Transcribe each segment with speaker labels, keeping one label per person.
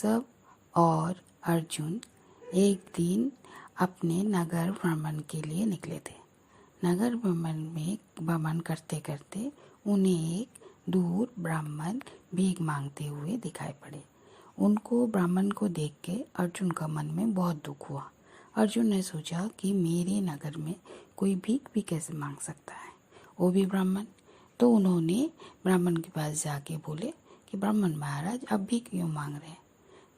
Speaker 1: केशव और अर्जुन एक दिन अपने नगर भ्रमण के लिए निकले थे। नगर भ्रमण करते करते उन्हें एक दूर ब्राह्मण भीख मांगते हुए दिखाई पड़े। उनको ब्राह्मण को देख के अर्जुन का मन में बहुत दुख हुआ। अर्जुन ने सोचा कि मेरे नगर में कोई भीख भी कैसे मांग सकता है, वो भी ब्राह्मण। तो उन्होंने ब्राह्मण के पास जाके बोले कि ब्राह्मण महाराज अब भीख क्यों मांग रहे हैं।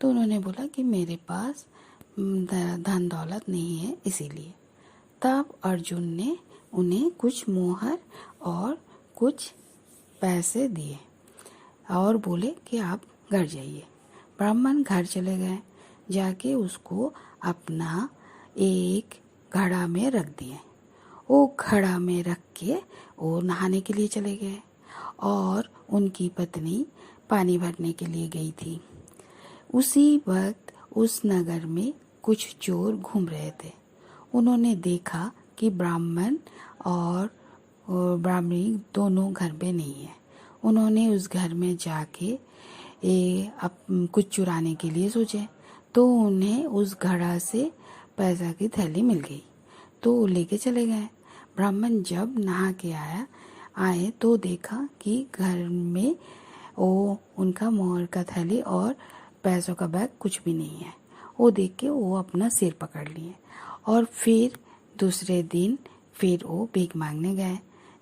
Speaker 1: तो उन्होंने बोला कि मेरे पास धन दौलत नहीं है इसीलिए। तब अर्जुन ने उन्हें कुछ मोहर और कुछ पैसे दिए और बोले कि आप घर जाइए। ब्राह्मण घर चले गए। जाके उसको अपना एक घड़ा में रख दिए। वो घड़ा में रख के वो नहाने के लिए चले गए और उनकी पत्नी पानी भरने के लिए गई थी। उसी वक्त उस नगर में कुछ चोर घूम रहे थे। उन्होंने देखा कि ब्राह्मण और ब्राह्मणी दोनों घर पे नहीं है। उन्होंने उस घर में जाके कुछ चुराने के लिए सोचे। तो उन्हें उस घड़ा से पैसा की थैली मिल गई, तो वो लेके चले गए। ब्राह्मण जब नहा के आए तो देखा कि घर में वो उनका मोहर का थैली और पैसों का बैग कुछ भी नहीं है। वो देख के वो अपना सिर पकड़ लिए और फिर दूसरे दिन फिर वो भीख मांगने गए।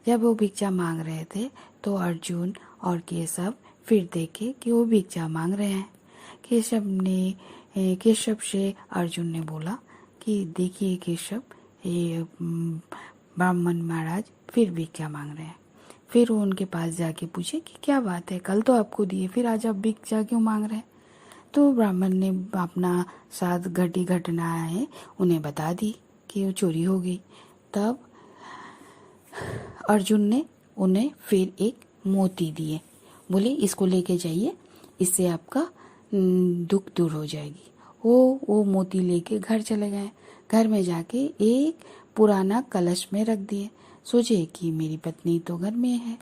Speaker 1: जब वो भिक्षा मांग रहे थे तो अर्जुन और केशव फिर देखे कि वो भिक्षा मांग रहे हैं। केशव से अर्जुन ने बोला कि देखिए केशव, ये ब्राह्मण महाराज फिर भिक्षा मांग रहे हैं। फिर वो उनके पास जाके पूछे कि क्या बात है, कल तो आपको दिए, फिर आज आप भिक्षा क्यों मांग रहे हैं। तो ब्राह्मण ने अपना साथ घटी घटनाएं उन्हें बता दी कि वो चोरी हो गई। तब अर्जुन ने उन्हें फिर एक मोती दिए, बोले इसको लेके जाइए, इससे आपका दुख दूर हो जाएगी। वो मोती लेके घर चले गए। घर में जाके एक पुराना कलश में रख दिए। सोचे कि मेरी पत्नी तो घर में है,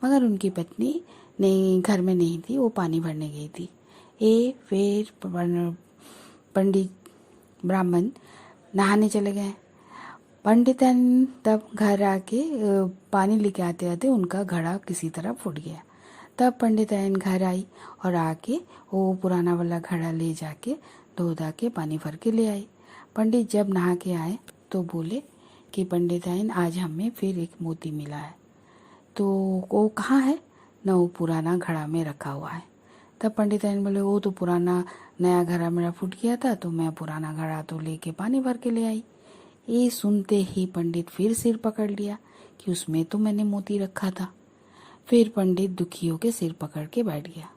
Speaker 1: मगर उनकी पत्नी नहीं, घर में नहीं थी, वो पानी भरने गई थी। फिर पंडित ब्राह्मण नहाने चले गए। पंडितन तब घर आके पानी लेके आते आते उनका घड़ा किसी तरह फूट गया। तब पंडिताइन घर आई और आके वो पुराना वाला घड़ा ले जाके धो धा के पानी भर के ले आई। पंडित जब नहा के आए तो बोले कि पंडिताइन आज हमें फिर एक मोती मिला है। तो वो कहाँ है ना, वो पुराना घड़ा में रखा हुआ है। तब पंडिताइन बोले वो तो पुराना, नया घड़ा मेरा फूट गया था तो मैं पुराना घड़ा तो लेके पानी भर के ले आई। ये सुनते ही पंडित फिर सिर पकड़ लिया कि उसमें तो मैंने मोती रखा था। फिर पंडित दुखी होकर सिर पकड़ के बैठ गया।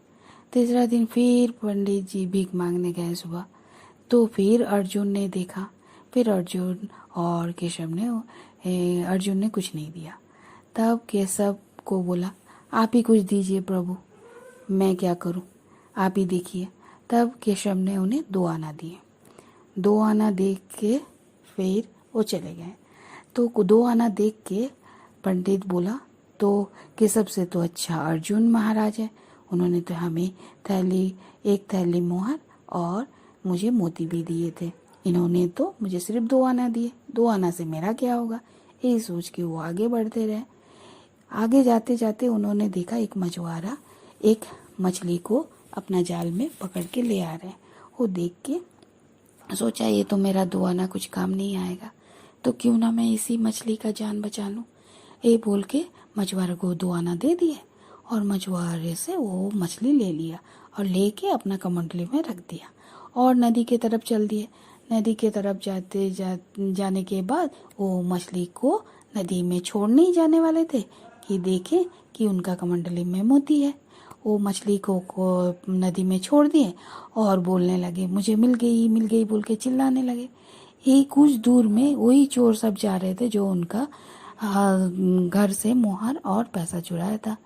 Speaker 1: तीसरा दिन फिर पंडित जी भीख मांगने गए सुबह। तो फिर अर्जुन ने देखा। फिर अर्जुन और केशव ने अर्जुन ने कुछ नहीं दिया। तब केशव को बोला आप ही कुछ दीजिए प्रभु, मैं क्या करूं, आप ही देखिए। तब केशव ने उन्हें 2 आना दिए। 2 आना देख के फिर वो चले गए। तो 2 आना देख के पंडित बोला तो केशव से तो अच्छा अर्जुन महाराज है, उन्होंने तो हमें एक थैली मोहर और मुझे मोती भी दिए थे, इन्होंने तो मुझे सिर्फ 2 आना दिए, 2 आना से मेरा क्या होगा। यही सोच के वो आगे बढ़ते रहे। आगे जाते जाते उन्होंने देखा एक मछुआरा एक मछली को अपना जाल में पकड़ के ले आ रहे हैं। वो देख के सोचा ये तो मेरा 2 आना कुछ काम नहीं आएगा, तो क्यों ना मैं इसी मछली का जान बचा लूं। ये बोल के मछुआरे को 2 आना दे दिए और मछुआरे से वो मछली ले लिया और लेके अपना कमंडली में रख दिया और नदी के तरफ चल दिए। नदी के तरफ जाने के बाद वो मछली को नदी में छोड़ने ही जाने वाले थे कि देखे कि उनका कमंडली में मोती है। वो मछली को नदी में छोड़ दिए और बोलने लगे मुझे मिल गई बोल के चिल्लाने लगे। ही कुछ दूर में वही चोर सब जा रहे थे जो उनका घर से मोहर और पैसा चुराया था।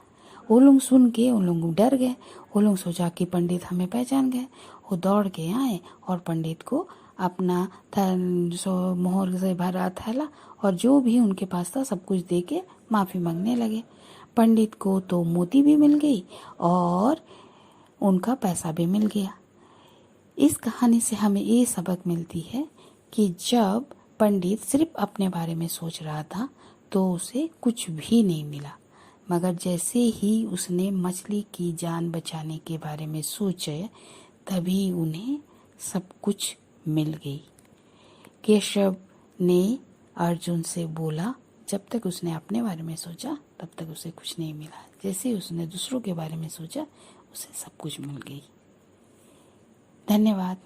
Speaker 1: वो लोग सुन के उन लोग डर गए। वो लोग सोचा कि पंडित हमें पहचान गए। वो दौड़ के आए और पंडित को अपना मोहर से भरा थैला और जो भी उनके पास था सब कुछ दे के माफ़ी मांगने लगे। पंडित को तो मोती भी मिल गई और उनका पैसा भी मिल गया। इस कहानी से हमें ये सबक मिलती है कि जब पंडित सिर्फ अपने बारे में सोच रहा था तो उसे कुछ भी नहीं मिला, मगर जैसे ही उसने मछली की जान बचाने के बारे में सोचे तभी उन्हें सब कुछ मिल गई। केशव ने अर्जुन से बोला, जब तक उसने अपने बारे में सोचा तब तक उसे कुछ नहीं मिला, जैसे ही उसने दूसरों के बारे में सोचा उसे सब कुछ मिल गई। धन्यवाद।